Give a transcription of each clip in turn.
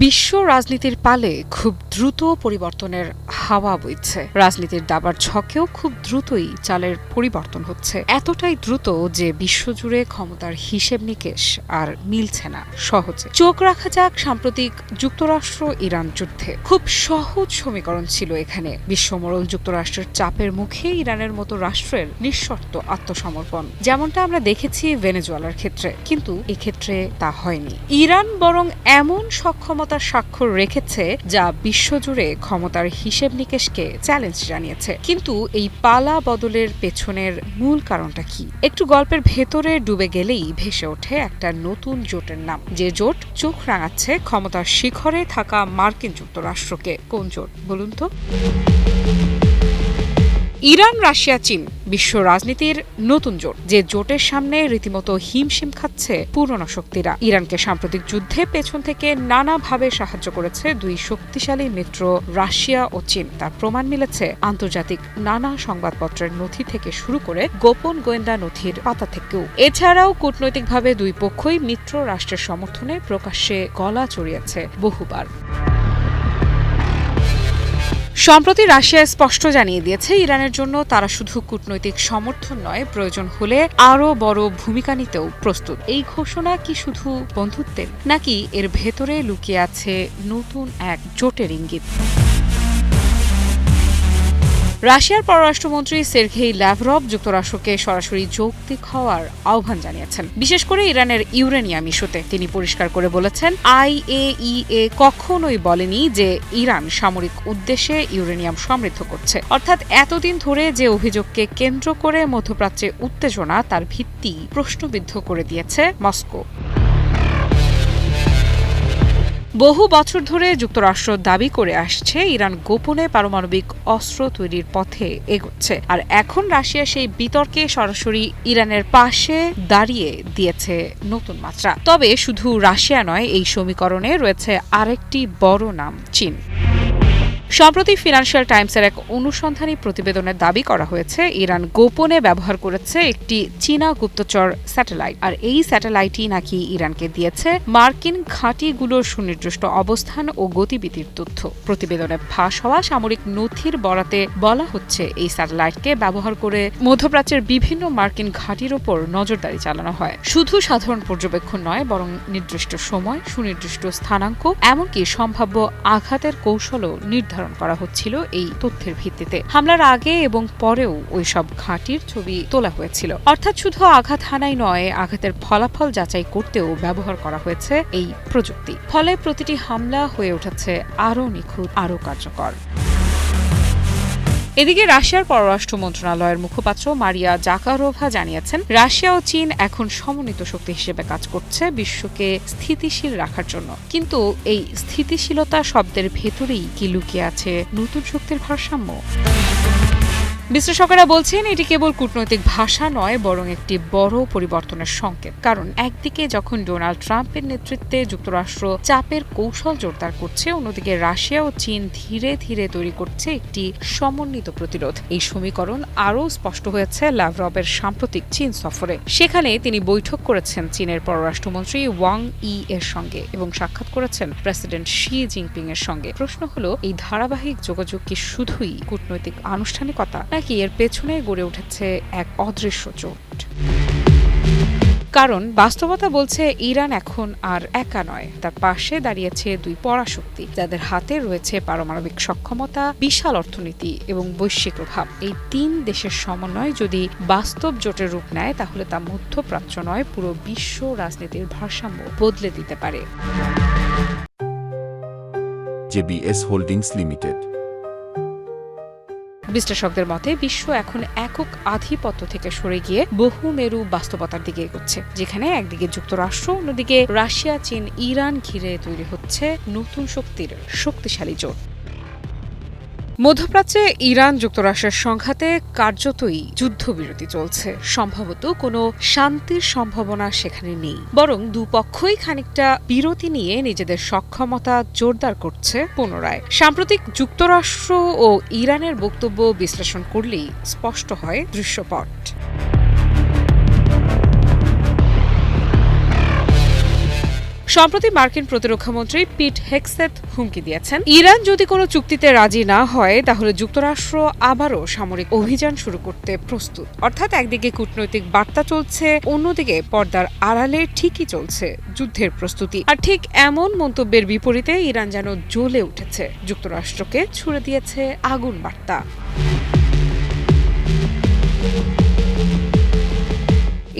বিশ্ব রাজনীতির পালে খুব দ্রুত পরিবর্তনের হাওয়া বইছে। রাজনীতির দাবার ছকেও খুব দ্রুতই চালের পরিবর্তন হচ্ছে, এতটাই দ্রুত যে বিশ্বজুড়ে ক্ষমতার হিসেব নিকেশ আর মিলছে না সহজে। চোখ রাখা যাক সাম্প্রতিক যুক্তরাষ্ট্র ইরান যুদ্ধে। খুব সহজ সমীকরণ ছিল এখানে। বিশ্বমোড়ল যুক্তরাষ্ট্রের চাপের মুখে ইরানের মতো রাষ্ট্রের নিঃশর্ত আত্মসমর্পণ, যেমনটা আমরা দেখেছি ভেনেজুয়েলার ক্ষেত্রে। কিন্তু এক্ষেত্রে তা হয়নি। ইরান বরং এমন সক্ষমতার স্বাক্ষর রেখেছে যা বিশ্বজুড়ে ক্ষমতার হিসেব নিকেশকে চ্যালেঞ্জ জানিয়েছে। কিন্তু এই পালা বদলের পেছনের মূল কারণটা কি? একটু গল্পের ভেতরে ডুবে গেলেই ভেসে ওঠে একটা নতুন জোটের নাম, যে জোট চোখ রাঙাচ্ছে ক্ষমতার শিখরে থাকা মার্কিন যুক্তরাষ্ট্রকে। কোন জোট বলুন তো? ইরান, রাশিয়া, চীন বিশ্ব রাজনীতির নতুন জোট, যে জোটের সামনে রীতিমতো হিমশিম খাচ্ছে পুরনো শক্তিরা। ইরানকে সাম্প্রতিক যুদ্ধে পেছন থেকে নানাভাবে সাহায্য করেছে দুই শক্তিশালী মিত্র রাশিয়া ও চীন। তার প্রমাণ মিলেছে আন্তর্জাতিক নানা সংবাদপত্রের নথি থেকে শুরু করে গোপন গোয়েন্দা নথির পাতা থেকেও। এছাড়াও কূটনৈতিকভাবে দুই পক্ষই মিত্র রাষ্ট্রের সমর্থনে প্রকাশ্যে গলা চড়িয়েছে বহুবার। সম্প্রতি রাশিয়া স্পষ্ট জানিয়ে দিয়েছে ইরানের জন্য তারা শুধু কূটনৈতিক সমর্থন নয়, প্রয়োজন হলে আরও বড় ভূমিকা নিতেও প্রস্তুত। এই ঘোষণা কি শুধু বন্ধুত্বের, নাকি এর ভেতরে লুকিয়ে আছে নতুন এক জোটের ইঙ্গিত? রাশিয়ার পররাষ্ট্রমন্ত্রী সের্গেই ল্যাভরভ যুক্তরাষ্ট্রকে সরাসরি যৌক্তিক হওয়ার আহ্বান জানিয়েছেন, বিশেষ করে ইরানের ইউরেনিয়াম ইস্যুতে। তিনি পরিষ্কার করে বলেছেন, IAEA কখনোই বলেনি যে ইরান সামরিক উদ্দেশ্যে ইউরেনিয়াম সমৃদ্ধ করছে। অর্থাৎ এতদিন ধরে যে অভিযোগকে কেন্দ্র করে মধ্যপ্রাচ্যে উত্তেজনা, তার ভিত্তি প্রশ্নবিদ্ধ করে দিয়েছে মস্কো। বহু বছর ধরে যুক্তরাষ্ট্র দাবি করে আসছে ইরান গোপনে পারমাণবিক অস্ত্র তৈরির পথে এগোচ্ছে, আর এখন রাশিয়া সেই বিতর্কে সরাসরি ইরানের পাশে দাঁড়িয়ে দিয়েছে নতুন মাত্রা। তবে শুধু রাশিয়া নয়, এই সমীকরণে রয়েছে আরেকটি বড় নাম, চীন। সম্প্রতি ফিনান্সিয়াল টাইমসের এক অনুসন্ধানী প্রতিবেদনে দাবি করা হয়েছে ইরান গোপনে ব্যবহার করেছে একটি চীনা গুপ্তচর স্যাটেলাইট, আর এই স্যাটেলাইটই নাকি ইরানকে দিয়েছে মার্কিন ঘাঁটিগুলোর সুনির্দিষ্ট অবস্থান ও গতিবিধির তথ্য। প্রতিবেদনে ফাঁস হওয়া সামরিক নথির বরাতে বলা হচ্ছে এই স্যাটেলাইটকে ব্যবহার করে মধ্যপ্রাচ্যের বিভিন্ন মার্কিন ঘাঁটির ওপর নজরদারি চালানো হয়। শুধু সাধারণ পর্যবেক্ষণ নয়, বরং নির্দিষ্ট সময়, সুনির্দিষ্ট স্থানাঙ্ক, এমনকি সম্ভাব্য আঘাতের কৌশলও নির্ধারণ করা হচ্ছিল এই তথ্যের ভিত্তিতে। হামলার আগে এবং পরেও ওই সব ঘাঁটির ছবি তোলা হয়েছিল। অর্থাৎ শুধু আঘাত হানাই নয়, আঘাতের ফলাফল যাচাই করতেও ব্যবহার করা হয়েছে এই প্রযুক্তি। ফলে প্রতিটি হামলা হয়ে উঠেছে আরও নিখুঁত, আরও কার্যকর। এদিকে রাশিয়ার পররাষ্ট্র মন্ত্রণালয়ের মুখপাত্র মারিয়া জাকারোভা জানিয়েছেন, রাশিয়া ও চীন এখন সমন্বিত শক্তি হিসেবে কাজ করছে বিশ্বকে স্থিতিশীল রাখার জন্য। কিন্তু এই স্থিতিশীলতা শব্দের ভেতরেই কি লুকিয়ে আছে নতুন শক্তির ভারসাম্য? বিশ্লেষকেরা বলছেন এটি কেবল কূটনৈতিক ভাষা নয়, বরং একটি বড় পরিবর্তনের সংকেত। কারণ একদিকে যখন ডোনাল্ড ট্রাম্পের নেতৃত্বে যুক্তরাষ্ট্র চাপের কৌশল জোরদার করছে, অন্যদিকে রাশিয়া ও চীন ধীরে ধীরে তৈরি করছে একটি সমন্বিত প্রতিরোধ। এই সমীকরণ আরও স্পষ্ট হয়েছে ল্যাভরভের সাম্প্রতিক চীন সফরে। সেখানে তিনি বৈঠক করেছেন চীনের পররাষ্ট্রমন্ত্রী ওয়াং ই এর সঙ্গে এবং সাক্ষাৎ করেছেন প্রেসিডেন্ট শি জিনপিং এর সঙ্গে। প্রশ্ন হলো, এই ধারাবাহিক যোগাযোগ কি শুধুই কূটনৈতিক আনুষ্ঠানিকতা, নাকি এর পেছনে গড়ে উঠেছে এক অদৃশ্য জোট? কারণ বাস্তবতা বলছে ইরান এখন আর একা নয়, তার পাশে দাঁড়িয়েছে দুই পরাশক্তি, যাদের হাতে রয়েছে পারমাণবিক সক্ষমতা, বিশাল অর্থনীতি এবং বৈশ্বিক প্রভাব। এই তিন দেশের সমন্বয় যদি বাস্তব জোটের রূপ নেয়, তাহলে তা মধ্যপ্রাচ্য নয়, পুরো বিশ্ব রাজনীতির ভারসাম্য বদলে দিতে পারে। JBS holdings limited. বিশ্লেষকদের মতে বিশ্ব এখন একক আধিপত্য থেকে সরে গিয়ে বহুমেরু বাস্তবতার দিকে এগোচ্ছে, যেখানে একদিকে যুক্তরাষ্ট্র, অন্যদিকে রাশিয়া, চীন, ইরান ঘিরে তৈরি হচ্ছে নতুন শক্তির শক্তিশালী জোট। মধ্যপ্রাচ্যে ইরান যুক্তরাষ্ট্রের সংঘাতে কার্যতই যুদ্ধবিরতি চলছে। সম্ভবত কোনো শান্তির সম্ভাবনা সেখানে নেই, বরং দুপক্ষই খানিকটা বিরতি নিয়ে নিজেদের সক্ষমতা জোরদার করছে পুনরায়। সাম্প্রতিক যুক্তরাষ্ট্র ও ইরানের বক্তব্য বিশ্লেষণ করলেই স্পষ্ট হয় দৃশ্যপট। সম্প্রতি মার্কিন প্রতিরক্ষামন্ত্রী পিট হেগসেথ হুমকি দিয়েছেন, ইরান যদি কোনো চুক্তিতে রাজি না হয় তাহলে যুক্তরাষ্ট্র আবারও সামরিক অভিযান শুরু করতে প্রস্তুত। অর্থাৎ একদিকে কূটনৈতিক বার্তা চলছে, অন্যদিকে পর্দার আড়ালে ঠিকই চলছে যুদ্ধের প্রস্তুতি। আর ঠিক এমন মন্তব্যের বিপরীতে ইরান যেন জ্বলে উঠেছে, যুক্তরাষ্ট্রকে ছুড়ে দিয়েছে আগুন বার্তা।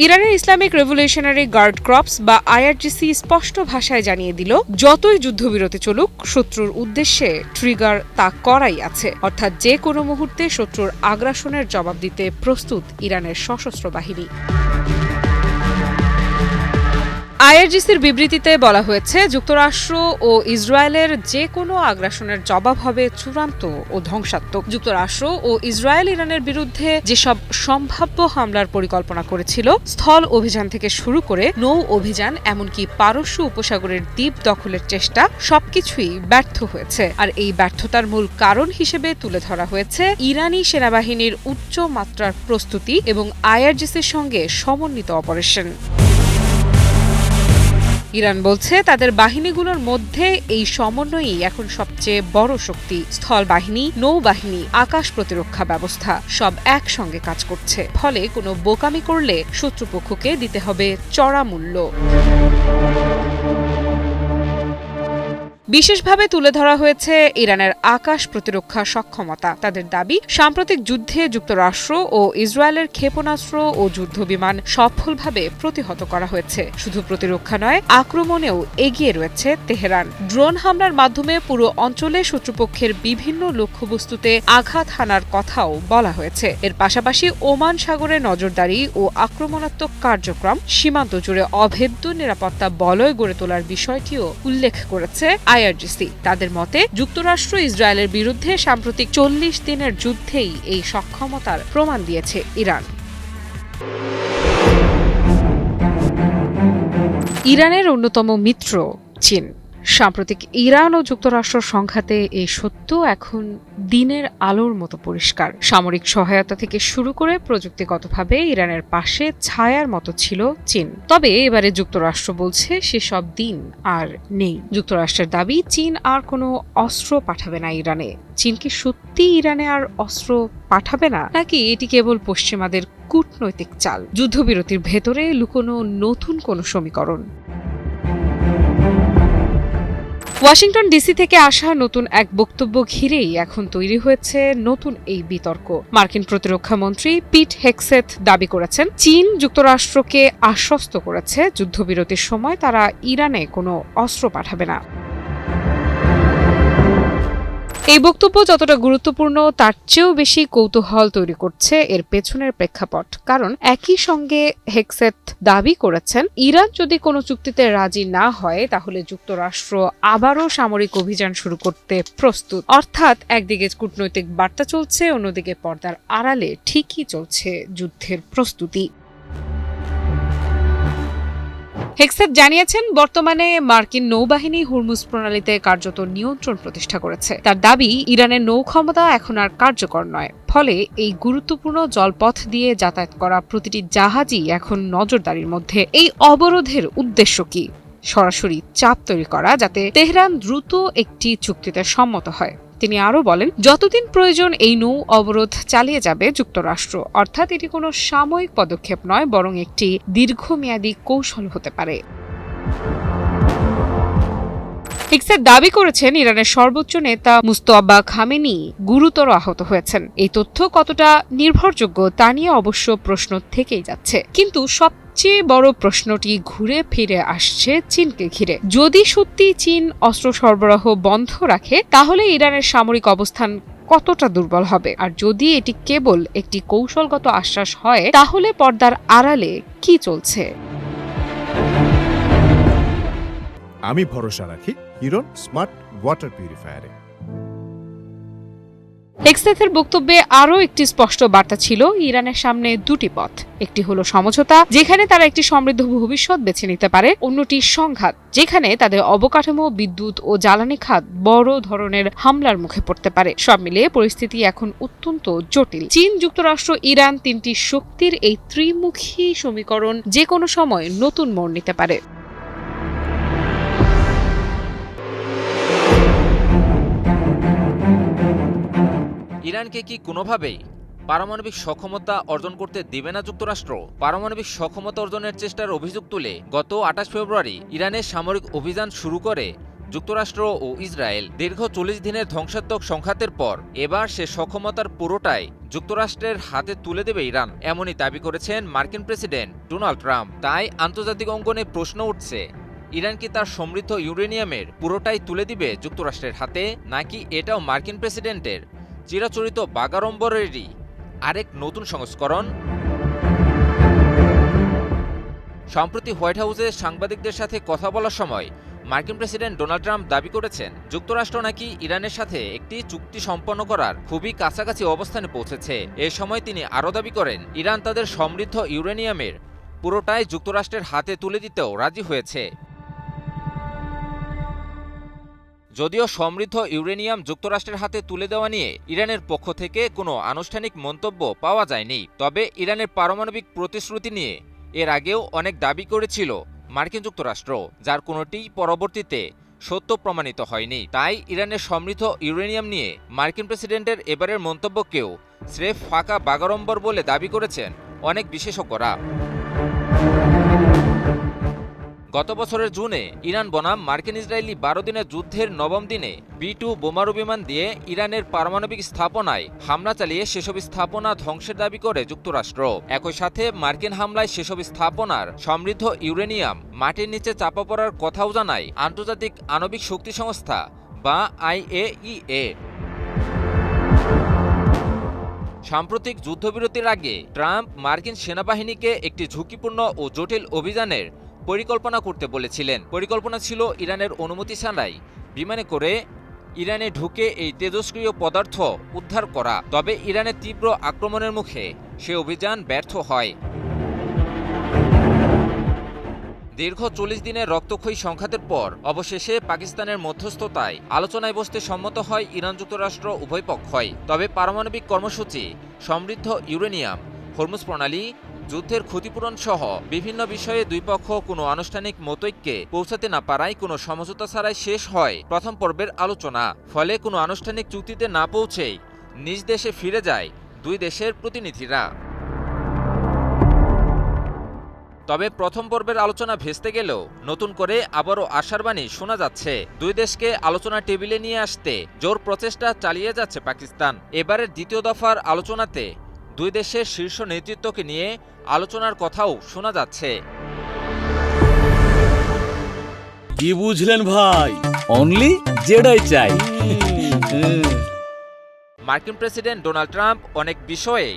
ইরানের ইসলামিক রেভলিউশনারি গার্ড ক্রপস বা আইআরজিসি স্পষ্ট ভাষায় জানিয়ে দিল, যতই যুদ্ধবিরতি চলুক, শত্রুর উদ্দেশ্যে ট্রিগার তা করাই আছে। অর্থাৎ যে কোনো মুহূর্তে শত্রুর আগ্রাসনের জবাব দিতে প্রস্তুত ইরানের সশস্ত্র বাহিনী। আইআরজিসির বিবৃতিতে বলা হয়েছে, যুক্তরাষ্ট্র ও ইসরায়েলের যে কোনো আগ্রাসনের জবাব হবে চূড়ান্ত ও ধ্বংসাত্মক। যুক্তরাষ্ট্র ও ইসরায়েল ইরানের বিরুদ্ধে যেসব সম্ভাব্য হামলার পরিকল্পনা করেছিল, স্থল অভিযান থেকে শুরু করে নৌ অভিযান, এমনকি পারস্য উপসাগরের দ্বীপ দখলের চেষ্টা, সবকিছুই ব্যর্থ হয়েছে। আর এই ব্যর্থতার মূল কারণ হিসেবে তুলে ধরা হয়েছে ইরানি সেনাবাহিনীর উচ্চ মাত্রার প্রস্তুতি এবং আইআরজিসির সঙ্গে সমন্বিত অপারেশন। ইরান বলছে, তাদের বাহিনীগুলোর মধ্যে এই সমন্বয়ই এখন সবচেয়ে বড় শক্তি। স্থল বাহিনী, নৌবাহিনী, আকাশ প্রতিরক্ষা ব্যবস্থা সব একসঙ্গে কাজ করছে। ফলে কোনো বোকামি করলে শত্রুপক্ষকে দিতে হবে চড়া মূল্য। বিশেষভাবে তুলে ধরা হয়েছে ইরানের আকাশ প্রতিরক্ষা সক্ষমতা। তাদের দাবি, সাম্প্রতিক যুদ্ধে যুক্তরাষ্ট্র ও ইসরায়েলের ক্ষেপণাস্ত্র ও যুদ্ধবিমান সফলভাবে প্রতিহত করা হয়েছে। শুধু প্রতিরক্ষা নয়, আক্রমণেও এগিয়ে রয়েছে তেহরান। ড্রোন হামলার মাধ্যমে পুরো অঞ্চলে শত্রুপক্ষের বিভিন্ন লক্ষ্যবস্তুতে আঘাত হানার কথাও বলা হয়েছে। এর পাশাপাশি ওমান সাগরে নজরদারি ও আক্রমণাত্মক কার্যক্রম, সীমান্ত জুড়ে অভেদ্য নিরাপত্তা বলয় গড়ে তোলার বিষয়টিও উল্লেখ করেছে আইআরজিসি। তাদের মতে, যুক্তরাষ্ট্র ইসরায়েলের বিরুদ্ধে সাম্প্রতিক 40 দিনের যুদ্ধেই এই সক্ষমতার প্রমাণ দিয়েছে ইরান। ইরানের অন্যতম মিত্র চীন। সাম্প্রতিক ইরান ও যুক্তরাষ্ট্র সংঘাতে এই সত্য এখন দিনের আলোর মতো পরিষ্কার। সামরিক সহায়তা থেকে শুরু করে প্রযুক্তিগতভাবে ইরানের পাশে ছায়ার মতো ছিল চীন। তবে এবারে যুক্তরাষ্ট্র বলছে সেসব দিন আর নেই। যুক্তরাষ্ট্রের দাবি, চীন আর কোনো অস্ত্র পাঠাবে না ইরানে। চীন কি সত্যি ইরানে আর অস্ত্র পাঠাবে না, নাকি এটি কেবল পশ্চিমাদের কূটনৈতিক চাল? যুদ্ধবিরতির ভেতরে লুকোনো নতুন কোনো সমীকরণ? ওয়াশিংটন ডিসি থেকে আসা নতুন এক বক্তব্য ঘিরেই এখন তৈরি হয়েছে নতুন এই বিতর্ক। মার্কিন প্রতিরক্ষা মন্ত্রী পিট হেগসেথ দাবি করেছেন, চীন যুক্তরাষ্ট্রকে আশ্বস্ত করেছে যুদ্ধবিরতির সময় তারা ইরানে কোনো অস্ত্র পাঠাবে না। এই বক্তব্য যতটা গুরুত্বপূর্ণ, তার চেয়েও বেশি কৌতূহল তৈরি করছে এর পেছনের প্রেক্ষাপট। কারণ একই সঙ্গে হেগসেথ দাবি করেছেন, ইরান যদি কোনো চুক্তিতে রাজি না হয় তাহলে যুক্তরাষ্ট্র আবারও সামরিক অভিযান শুরু করতে প্রস্তুত। অর্থাৎ একদিকে কূটনৈতিক বার্তা চলছে, অন্যদিকে পর্দার আড়ালে ঠিকই চলছে যুদ্ধের প্রস্তুতি। হেগসেথ জানিয়েছেন, বর্তমানে মার্কিন নৌবাহিনী হুরমুজ প্রণালীতে কার্যত নিয়ন্ত্রণ প্রতিষ্ঠা করেছে। তার দাবি, ইরানের নৌ ক্ষমতা এখন আর কার্যকর নয়। ফলে এই গুরুত্বপূর্ণ জলপথ দিয়ে যাতায়াত করা প্রতিটি জাহাজই এখন নজরদারির মধ্যে। এই অবরোধের উদ্দেশ্য কি? সরাসরি চাপ তৈরি করা, যাতে তেহরান দ্রুত একটি চুক্তিতে সম্মত হয়। তিনি আরও বলেন, যতদিন প্রয়োজন এই নৌ অবরোধ চালিয়ে যাবে যুক্তরাষ্ট্র। অর্থাৎ এটি কোনো সাময়িক পদক্ষেপ নয়, বরং একটি দীর্ঘমেয়াদী কৌশল হতে পারে। হেগসেথ দাবি করেছেন, ইরানের সর্বোচ্চ নেতা মুস্তফা খামেনি গুরুতর আহত হয়েছেন। এই তথ্য কতটা নির্ভরযোগ্য তা নিয়ে অবশ্য প্রশ্ন থেকেই যাচ্ছে। কিন্তু সবচেয়ে বড় প্রশ্নটি ঘুরে ফিরে আসছে চীনকে ঘিরে। যদি সত্যি চীন অস্ত্র সরবরাহ বন্ধ রাখে, তাহলে ইরানের সামরিক অবস্থান কতটা দুর্বল হবে? আর যদি এটি কেবল একটি কৌশলগত আশ্বাস হয়, তাহলে পর্দার আড়ালে কি চলছে? আমি ভরসা রাখি হিরন স্মার্ট ওয়াটার পিউরিফায়ারে। হেগসেথের বক্তব্যে আরও একটি স্পষ্ট বার্তা ছিল, ইরানের সামনে দুটি পথ। একটি হলো সমঝোতা, যেখানে তারা একটি সমৃদ্ধ ভবিষ্যৎ বেছে নিতে পারে। অন্যটি সংঘাত, যেখানে তাদের অবকাঠামো, বিদ্যুৎ ও জ্বালানি খাত বড় ধরনের হামলার মুখে পড়তে পারে। সব মিলিয়ে পরিস্থিতি এখন অত্যন্ত জটিল। চীন, যুক্তরাষ্ট্র, ইরান, তিনটি শক্তির এই ত্রিমুখী সমীকরণ যে কোনো সময় নতুন মোড় নিতে পারে। ইরানকে কি কোনোভাবেই পারমাণবিক সক্ষমতা অর্জন করতে দিবে না যুক্তরাষ্ট্র? পারমাণবিক সক্ষমতা অর্জনের চেষ্টার অভিযোগ তুলে গত ২৮ ফেব্রুয়ারি ইরানের সামরিক অভিযান শুরু করে যুক্তরাষ্ট্র ও ইসরায়েল। দীর্ঘ ৪০ দিনের ধ্বংসাত্মক সংঘাতের পর এবার সে সক্ষমতার পুরোটাই যুক্তরাষ্ট্রের হাতে তুলে দেবে ইরান, এমনই দাবি করেছেন মার্কিন প্রেসিডেন্ট ডোনাল্ড ট্রাম্প। তাই আন্তর্জাতিক অঙ্গনে প্রশ্ন উঠছে, ইরান কি তার সমৃদ্ধ ইউরেনিয়ামের পুরোটাই তুলে দিবে যুক্তরাষ্ট্রের হাতে, নাকি এটাও মার্কিন প্রেসিডেন্টের চিরাচরিত বাগাড়ম্বরেরই আরেক নতুন সংস্করণ? সম্প্রতি হোয়াইট হাউসে সাংবাদিকদের সাথে কথা বলার সময় মার্কিন প্রেসিডেন্ট ডোনাল্ড ট্রাম্প দাবি করেছেন, যুক্তরাষ্ট্র নাকি ইরানের সাথে একটি চুক্তি সম্পন্ন করার খুবই কাছাকাছি অবস্থানে পৌঁছেছে। এ সময় তিনি আরও দাবি করেন, ইরান তাদের সমৃদ্ধ ইউরেনিয়ামের পুরোটাই যুক্তরাষ্ট্রের হাতে তুলে দিতেও রাজি হয়েছে। যদিও সমৃদ্ধ ইউরেনিয়াম যুক্তরাষ্ট্রের হাতে তুলে দেওয়া নিয়ে ইরানের পক্ষ থেকে কোনো আনুষ্ঠানিক মন্তব্য পাওয়া যায়নি, তবে ইরানের পারমাণবিক প্রতিশ্রুতি নিয়ে এর আগেও অনেক দাবি করেছিল মার্কিন যুক্তরাষ্ট্র, যার কোনোটিই পরবর্তীতে সত্য প্রমাণিত হয়নি। তাই ইরানের সমৃদ্ধ ইউরেনিয়াম নিয়ে মার্কিন প্রেসিডেন্টের এবারের মন্তব্যকেও স্রেফ ফাঁকা বাগাড়ম্বর বলে দাবি করেছেন অনেক বিশেষজ্ঞরা। গত বছরের জুনে ইরান বনাম মার্কিন ইসরায়েলি ১২ দিনের যুদ্ধের নবম দিনে B-2 বোমারু বিমান দিয়ে ইরানের পারমাণবিক স্থাপনায় হামলা চালিয়ে সেসব স্থাপনা ধ্বংসের দাবি করে যুক্তরাষ্ট্র। একই সাথে মার্কিন হামলায় সেসব স্থাপনার সমৃদ্ধ ইউরেনিয়াম মাটির নিচে চাপা পড়ার কথাও জানায় আন্তর্জাতিক আণবিক শক্তি সংস্থা বা IAEA। সাম্প্রতিক যুদ্ধবিরতির আগে ট্রাম্প মার্কিন সেনাবাহিনীকে একটি ঝুঁকিপূর্ণ ও জটিল অভিযানের পরিকল্পনা করতে বলেছিলেন। পরিকল্পনা ছিল ইরানের অনুমতি ছাড়াই বিমানে করে ইরানে ঢুকে এই তেজস্ক্রিয় পদার্থ উদ্ধার করা। তবে ইরানের তীব্র আক্রমণের মুখে সে অভিযান ব্যর্থ হয়। দীর্ঘ ৪০ দিনের রক্তক্ষয়ী সংঘাতের পর অবশেষে পাকিস্তানের মধ্যস্থতায় আলোচনায় বসতে সম্মত হয় ইরান যুক্তরাষ্ট্র উভয় পক্ষই। তবে পারমাণবিক কর্মসূচি, সমৃদ্ধ ইউরেনিয়াম, হরমুজ প্রণালী, যুদ্ধের ক্ষতিপূরণ সহ বিভিন্ন বিষয়ে দুই পক্ষ কোনো আনুষ্ঠানিক মতৈক্যে পৌঁছাতে না পারায় কোনো সমঝোতা ছাড়াই শেষ হয় প্রথম পর্বের আলোচনা। ফলে কোনো আনুষ্ঠানিক চুক্তিতে না পৌঁছেই নিজ দেশে ফিরে যায় দুই দেশের প্রতিনিধিরা। তবে প্রথম পর্বের আলোচনা ভেস্তে গেলেও নতুন করে আবারও আশার বাণী শোনা যাচ্ছে। দুই দেশকে আলোচনার টেবিলে নিয়ে আসতে জোর প্রচেষ্টা চালিয়ে যাচ্ছে পাকিস্তান। এবারের দ্বিতীয় দফার আলোচনাতে দুই দেশের শীর্ষ নেতৃত্বকে নিয়ে আলোচনার কথাও শোনা যাচ্ছে। কি বুঝলেন ভাই? অনলি যেটাই চাই। মার্কিন প্রেসিডেন্ট ডোনাল্ড ট্রাম্প অনেক বিষয়ে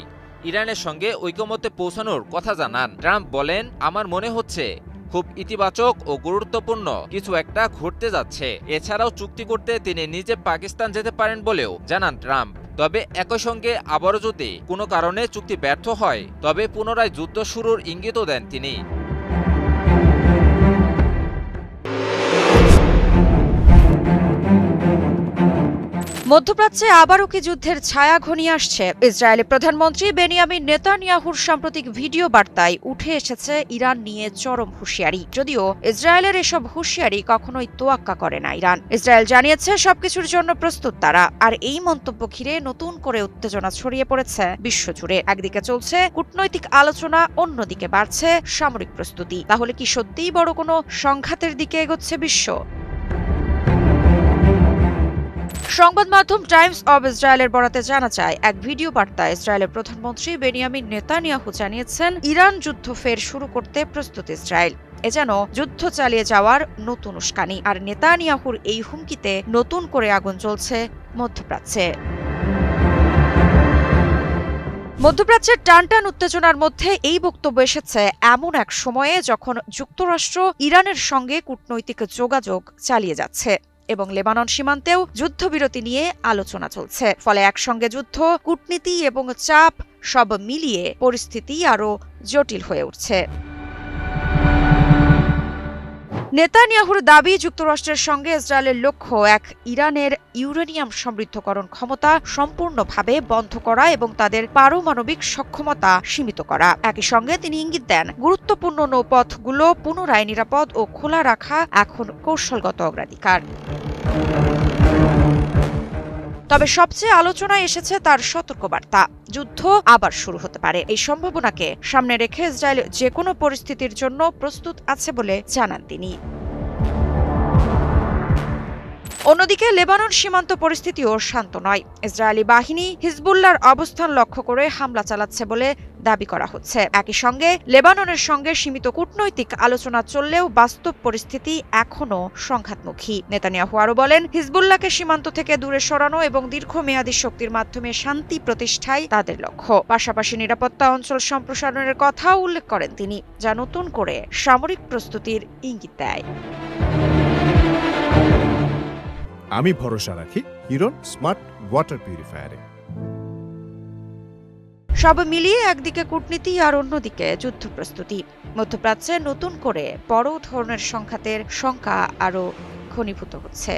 ইরানের সঙ্গে ঐকমত্যে পৌঁছানোর কথা জানান। ট্রাম্প বলেন, আমার মনে হচ্ছে খুব ইতিবাচক ও গুরুত্বপূর্ণ কিছু একটা ঘটতে যাচ্ছে। এছাড়াও চুক্তি করতে তিনি নিজে পাকিস্তান যেতে পারেন বলেও জানান ট্রাম্প। তবে একই সঙ্গে আবারও যদি কোনো কারণে চুক্তি ব্যর্থ হয় তবে পুনরায় যুদ্ধ শুরুর ইঙ্গিতও দেন তিনি। মধ্যপ্রাচ্যে আবারও কি যুদ্ধের ছায়া ঘনিয়ে আসছে? ইসরায়েলের প্রধানমন্ত্রী বেনিয়ামিন নেতানিয়াহুর সাম্প্রতিক ভিডিও বার্তায় উঠে এসেছে ইরান নিয়ে চরম হুঁশিয়ারি। যদিও ইসরায়েলের এসব হুঁশিয়ারি কখনোই তোয়াক্কা করে না ইরান। ইসরায়েল জানিয়েছে সবকিছুর জন্য প্রস্তুত তারা। আর এই মন্তব্য ঘিরে নতুন করে উত্তেজনা ছড়িয়ে পড়েছে বিশ্বজুড়ে। একদিকে চলছে কূটনৈতিক আলোচনা, অন্যদিকে বাড়ছে সামরিক প্রস্তুতি। তাহলে কি সত্যিই বড় কোনো সংঘাতের দিকে এগোচ্ছে বিশ্ব? সংবাদ মাধ্যম টাইমস অব ইসরায়েলের বরাতে জানা যায়, এক ভিডিও বার্তায় ইসরায়েলের প্রধানমন্ত্রী বেনিয়ামিন নেতানিয়াহু জানিয়েছেন ইরান যুদ্ধ ফের শুরু করতে প্রস্তুত ইসরায়েল। এ যেন যুদ্ধ চালিয়ে যাওয়ার নতুন উস্কানি। আর নেতানিয়াহুর এই হুমকিতে নতুন করে আগুন জ্বলছে মধ্যপ্রাচ্যে। মধ্যপ্রাচ্যের টানটান উত্তেজনার মধ্যে এই বক্তব্য এসেছে এমন এক সময়ে যখন যুক্তরাষ্ট্র ইরানের সঙ্গে কূটনৈতিক যোগাযোগ চালিয়ে যাচ্ছে এবং লেবানন সীমান্তেও যুদ্ধবিরতি নিয়ে আলোচনা চলছে। ফলে একসঙ্গে যুদ্ধ, কূটনীতি এবং চাপ সব মিলিয়ে পরিস্থিতি আরও জটিল হয়ে উঠছে। নেতানিয়াহুর দাবি, যুক্তরাষ্ট্রের সঙ্গে ইসরায়েলের লক্ষ্য এক ইরানের ইউরেনিয়াম সমৃদ্ধকরণ ক্ষমতা সম্পূর্ণভাবে বন্ধ করা এবং তাদের পারমাণবিক সক্ষমতা সীমিত করা। একই সঙ্গে তিনি ইঙ্গিত দেন, গুরুত্বপূর্ণ নৌপথগুলো পুনরায় নিরাপদ ও খোলা রাখা এখন কৌশলগত অগ্রাধিকার। তবে সবচেয়ে আলোচনায় এসেছে তার সতর্কবার্তা, যুদ্ধ আবার শুরু হতে পারে। এই সম্ভাবনাকে সামনে রেখে ইসরায়েল যেকোনো পরিস্থিতির জন্য প্রস্তুত আছে বলে জানান তিনি। অন্যদিকে লেবানন সীমান্ত পরিস্থিতিও শান্ত নয়। ইসরায়েলি বাহিনী হিজবুল্লাহর অবস্থান লক্ষ্য করে হামলা চালাচ্ছে বলে দাবি করা হচ্ছে। একই সঙ্গে লেবাননের সঙ্গে সীমিত কূটনৈতিক আলোচনা চললেও বাস্তব পরিস্থিতি এখনও সংঘাতমুখী। নেতানিয়াহু আরও বলেন, হিজবুল্লাহকে সীমান্ত থেকে দূরে সরানো এবং দীর্ঘমেয়াদী শক্তির মাধ্যমে শান্তি প্রতিষ্ঠাই তাদের লক্ষ্য। পাশাপাশি নিরাপত্তা অঞ্চল সম্প্রসারণের কথাও উল্লেখ করেন তিনি, যা নতুন করে সামরিক প্রস্তুতির ইঙ্গিত দেয়। আমি ভরসা রাখি হিরন স্মার্ট ওয়াটার পিউরিফায়ারে। সব মিলিয়ে একদিকে কূটনীতি আর অন্যদিকে যুদ্ধ প্রস্তুতি। মধ্যপ্রাচ্যে নতুন করে বড় ধরনের সংঘাতের শঙ্কা আরও ঘনীভূত হচ্ছে।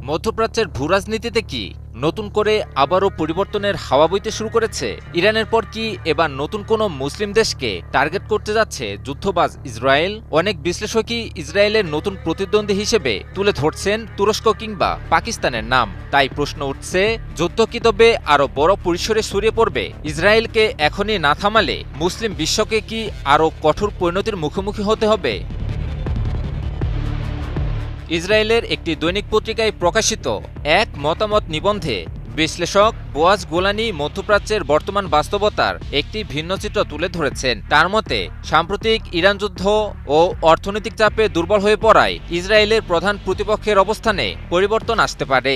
মধ্যপ্রাচ্যের ভূরাজনীতিতে কি নতুন করে আবারও পরিবর্তনের হাওয়া বইতে শুরু করেছে? ইরানের পর কি এবার নতুন কোনো মুসলিম দেশকে টার্গেট করতে যাচ্ছে যুদ্ধবাজ ইসরায়েল? অনেক বিশ্লেষকই ইসরায়েলের নতুন প্রতিদ্বন্দ্বী হিসেবে তুলে ধরছেন তুরস্ক কিংবা পাকিস্তানের নাম। তাই প্রশ্ন উঠছে, যুদ্ধ কি তবে আরও বড় পরিসরে ছড়িয়ে পড়বে? ইসরায়েলকে এখনই না থামালে মুসলিম বিশ্বকে কি আরও কঠোর পরিণতির মুখোমুখি হতে হবে? ইসরায়েলের একটি দৈনিক পত্রিকায় প্রকাশিত এক মতামত নিবন্ধে বিশ্লেষক বোয়াজ গোলানি মধ্যপ্রাচ্যের বর্তমান বাস্তবতার একটি ভিন্ন চিত্র তুলে ধরেছেন। তার মতে, সাম্প্রতিক ইরান যুদ্ধ ও অর্থনৈতিক চাপে দুর্বল হয়ে পড়ায় ইসরায়েলের প্রধান প্রতিপক্ষের অবস্থানে পরিবর্তন আসতে পারে।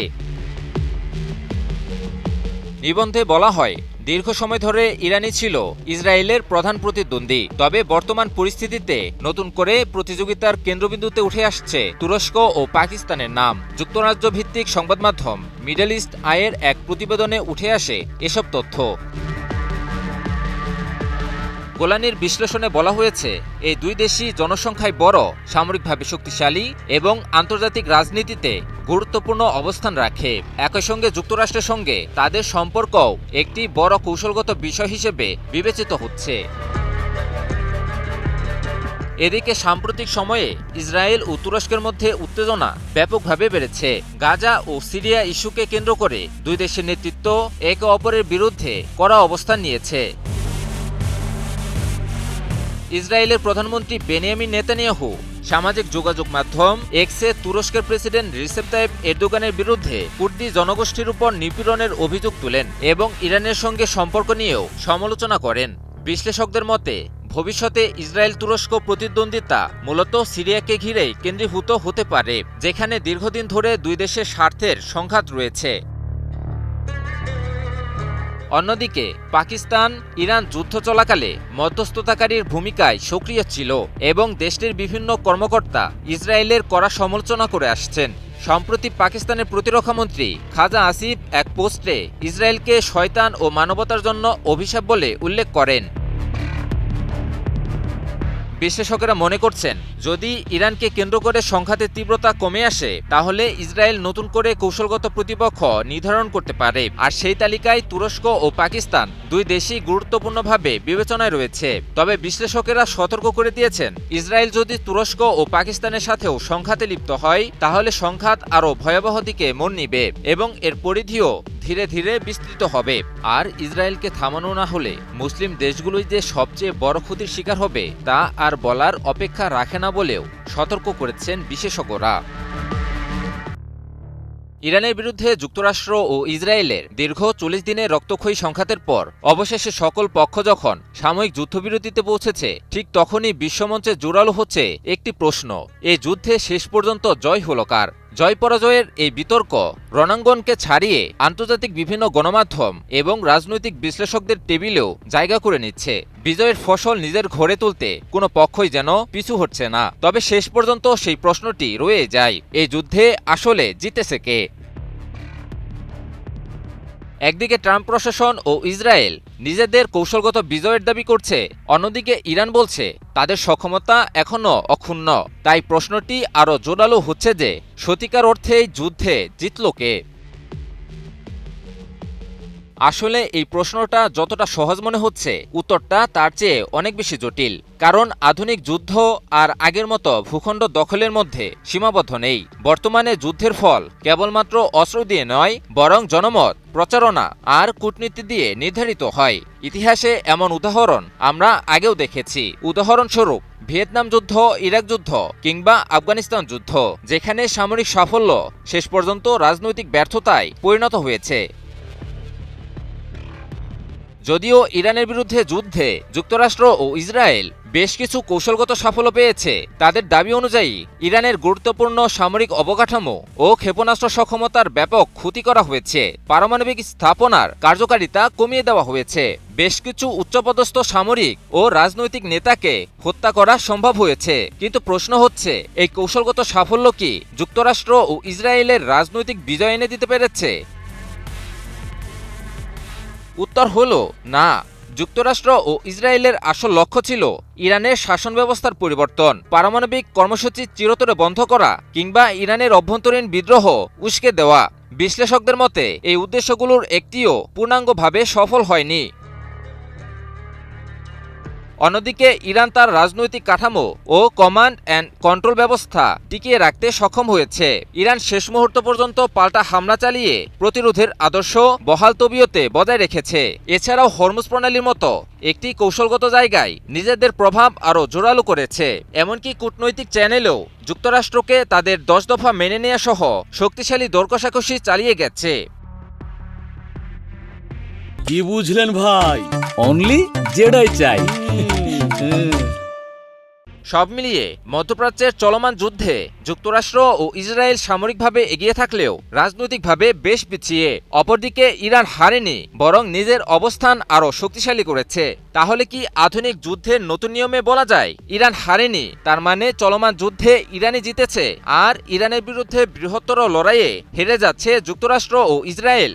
নিবন্ধে বলা হয়, দীর্ঘ সময় ধরে ইরানই ছিল ইসরায়েলের প্রধান প্রতিদ্বন্দ্বী। তবে বর্তমান পরিস্থিতিতে নতুন করে প্রতিযোগিতার কেন্দ্রবিন্দুতে উঠে আসছে তুরস্ক ও পাকিস্তানের নাম। যুক্তরাজ্য ভিত্তিক সংবাদ মাধ্যম মিডল ইস্ট আইয়ের এক প্রতিবেদনে উঠে আসে এসব তথ্য। গোলানির বিশ্লেষণে বলা হয়েছে, এই দুই দেশই জনসংখ্যায় বড়, সামরিকভাবে শক্তিশালী এবং আন্তর্জাতিক রাজনীতিতে গুরুত্বপূর্ণ অবস্থান রাখে। একই সঙ্গে যুক্তরাষ্ট্রের সঙ্গে তাদের সম্পর্কও একটি বড় কৌশলগত বিষয় হিসেবে বিবেচিত হচ্ছে। এদিকে সাম্প্রতিক সময়ে ইসরায়েল ও তুরস্কের মধ্যে উত্তেজনা ব্যাপকভাবে বেড়েছে। গাজা ও সিরিয়া ইস্যুকে কেন্দ্র করে দুই দেশের নেতৃত্ব একে অপরের বিরুদ্ধে কড়া অবস্থান নিয়েছে। ইসরায়েলের প্রধানমন্ত্রী বেনিয়ামিন নেতানিয়াহু সামাজিক যোগাযোগ মাধ্যম এক্সে তুরস্কের প্রেসিডেন্ট রিসেপ তাইপ এরদোগানের বিরুদ্ধে কুর্দি জনগোষ্ঠীর উপর নিপীড়নের অভিযোগ তোলেন এবং ইরানের সঙ্গে সম্পর্ক নিয়েও সমালোচনা করেন। বিশ্লেষকদের মতে, ভবিষ্যতে ইসরায়েল তুরস্ক প্রতিদ্বন্দ্বিতা মূলত সিরিয়াকে ঘিরেই কেন্দ্রীভূত হতে পারে, যেখানে দীর্ঘদিন ধরে দুই দেশের স্বার্থের সংঘাত রয়েছে। অন্যদিকে পাকিস্তান ইরান যুদ্ধ চলাকালে মধ্যস্থতাকারীর ভূমিকায় সক্রিয় ছিল এবং দেশটির বিভিন্ন কর্মকর্তা ইসরায়েলের কড়া সমালোচনা করে আসছেন। সম্প্রতি পাকিস্তানের প্রতিরক্ষামন্ত্রী খাজা আসিফ এক পোস্টে ইসরায়েলকে শয়তান ও মানবতার জন্য অভিশাপ বলে উল্লেখ করেন। বিশ্লেষকেরা মনে করছেন, যদি ইরানকে কেন্দ্র করে সংঘাতের তীব্রতা কমে আসে, তাহলে ইসরায়েল নতুন করে কৌশলগত প্রতিপক্ষ নির্ধারণ করতে পারে। আর সেই তালিকায় তুরস্ক ও পাকিস্তান দুই দেশই গুরুত্বপূর্ণভাবে বিবেচনায় রয়েছে। তবে বিশ্লেষকেরা সতর্ক করে দিয়েছেন, ইসরায়েল যদি তুরস্ক ও পাকিস্তানের সাথেও সংঘাতে লিপ্ত হয়, তাহলে সংঘাত আরও ভয়াবহ দিকে মোড় নিবে এবং এর পরিধিও ধীরে ধীরে বিস্তৃত হবে। আর ইসরায়েলকে থামানো না হলে মুসলিম দেশগুলোই যে সবচেয়ে বড় ক্ষতির শিকার হবে তা আর বলার অপেক্ষা রাখে না বলেও সতর্ক করেছেন বিশেষজ্ঞরা। ইরানের বিরুদ্ধে যুক্তরাষ্ট্র ও ইসরায়েলের দীর্ঘ 40 দিনের রক্তক্ষয়ী সংঘাতের পর অবশেষে সকল পক্ষ যখন সাময়িক যুদ্ধবিরতিতে পৌঁছেছে, ঠিক তখনই বিশ্বমঞ্চে জোরালো হচ্ছে একটি প্রশ্ন, এই যুদ্ধে শেষ পর্যন্ত জয় হলো কার? জয় পরাজয়ের এই বিতর্ক রণাঙ্গনকে ছাড়িয়ে আন্তর্জাতিক বিভিন্ন গণমাধ্যম এবং রাজনৈতিক বিশ্লেষকদের টেবিলেও জায়গা করে নিচ্ছে। বিজয়ের ফসল নিজের ঘরে তুলতে কোনো পক্ষই যেন পিছু হচ্ছে না। তবে শেষ পর্যন্ত সেই প্রশ্নটি রয়ে যায়, এই যুদ্ধে আসলে জিতেছে কে? একদিকে ট্রাম্প প্রশাসন ও ইসরায়েল নিজেদের কৌশলগত বিজয়ের দাবি করছে, অন্যদিকে ইরান বলছে তাদের সক্ষমতা এখনও অক্ষুণ্ণ। তাই প্রশ্নটি আরও জোরালো হচ্ছে যে সত্যিকার অর্থেই যুদ্ধে জিতল কে? আসলে এই প্রশ্নটা যতটা সহজ মনে হচ্ছে উত্তরটা তার চেয়ে অনেক বেশি জটিল। কারণ আধুনিক যুদ্ধ আর আগের মতো ভূখণ্ড দখলের মধ্যে সীমাবদ্ধ নেই। বর্তমানে যুদ্ধের ফল কেবলমাত্র অস্ত্র দিয়ে নয়, বরং জনমত, প্রচারণা আর কূটনীতি দিয়ে নির্ধারিত হয়। ইতিহাসে এমন উদাহরণ আমরা আগেও দেখেছি। উদাহরণস্বরূপ ভিয়েতনাম যুদ্ধ, ইরাক যুদ্ধ কিংবা আফগানিস্তান যুদ্ধ, যেখানে সামরিক সাফল্য শেষ পর্যন্ত রাজনৈতিক ব্যর্থতায় পরিণত হয়েছে। যদিও ইরানের বিরুদ্ধে যুদ্ধে যুক্তরাষ্ট্র ও ইসরায়েল বেশ কিছু কৌশলগত সাফল্য পেয়েছে, তাদের দাবি অনুযায়ী ইরানের গুরুত্বপূর্ণ সামরিক অবকাঠামো ও ক্ষেপণাস্ত্র সক্ষমতার ব্যাপক ক্ষতি করা হয়েছে। পারমাণবিক স্থাপনার কার্যকারিতা কমিয়ে দেওয়া হয়েছে। বেশ কিছু উচ্চপদস্থ সামরিক ও রাজনৈতিক নেতাকে হত্যা করা সম্ভব হয়েছে। কিন্তু প্রশ্ন হচ্ছে, এই কৌশলগত সাফল্য কি যুক্তরাষ্ট্র ও ইসরায়েলের রাজনৈতিক বিজয় এনে দিতে পেরেছে? উত্তর হলো না। যুক্তরাষ্ট্র ও ইসরায়েলের আসল লক্ষ্য ছিল ইরানের শাসন ব্যবস্থার পরিবর্তন, পারমাণবিক কর্মসূচি চিরতরে বন্ধ করা কিংবা ইরানের অভ্যন্তরীণ বিদ্রোহ উস্কে দেওয়া। বিশ্লেষকদের মতে এই উদ্দেশ্যগুলোর একটিও পূর্ণাঙ্গভাবে সফল হয়নি। অন্যদিকে ইরান তার রাজনৈতিক কাঠামো ও কমান্ড অ্যান্ড কন্ট্রোল ব্যবস্থা টিকিয়ে রাখতে সক্ষম হয়েছে। ইরান শেষ মুহূর্ত পর্যন্ত পাল্টা হামলা চালিয়ে প্রতিরোধের আদর্শ বহাল তবিয়তে বজায় রেখেছে। এছাড়াও হরমুজ প্রণালীর মতো একটি কৌশলগত জায়গায় নিজেদের প্রভাব আরও জোরালো করেছে। এমনকি কূটনৈতিক চ্যানেলেও যুক্তরাষ্ট্রকে তাদের 10 দফা মেনে নেওয়া সহ শক্তিশালী দর কষাকষি চালিয়ে গেছে। কি বুঝলেন ভাই? অনলি জেডাই চাই। সব মিলিয়ে মধ্যপ্রাচ্যের চলমান যুদ্ধে যুক্তরাষ্ট্র ও ইসরায়েল সামরিকভাবে এগিয়ে থাকলেও রাজনৈতিকভাবে বেশ পিছিয়ে। অপরদিকে ইরান হারেনি, বরং নিজের অবস্থান আরও শক্তিশালী করেছে। তাহলে কি আধুনিক যুদ্ধের নতুন নিয়মে বলা যায় ইরান হারেনি, তার মানে চলমান যুদ্ধে ইরানই জিতেছে আর ইরানের বিরুদ্ধে বৃহত্তর লড়াইয়ে হেরে যাচ্ছে যুক্তরাষ্ট্র ও ইসরায়েল?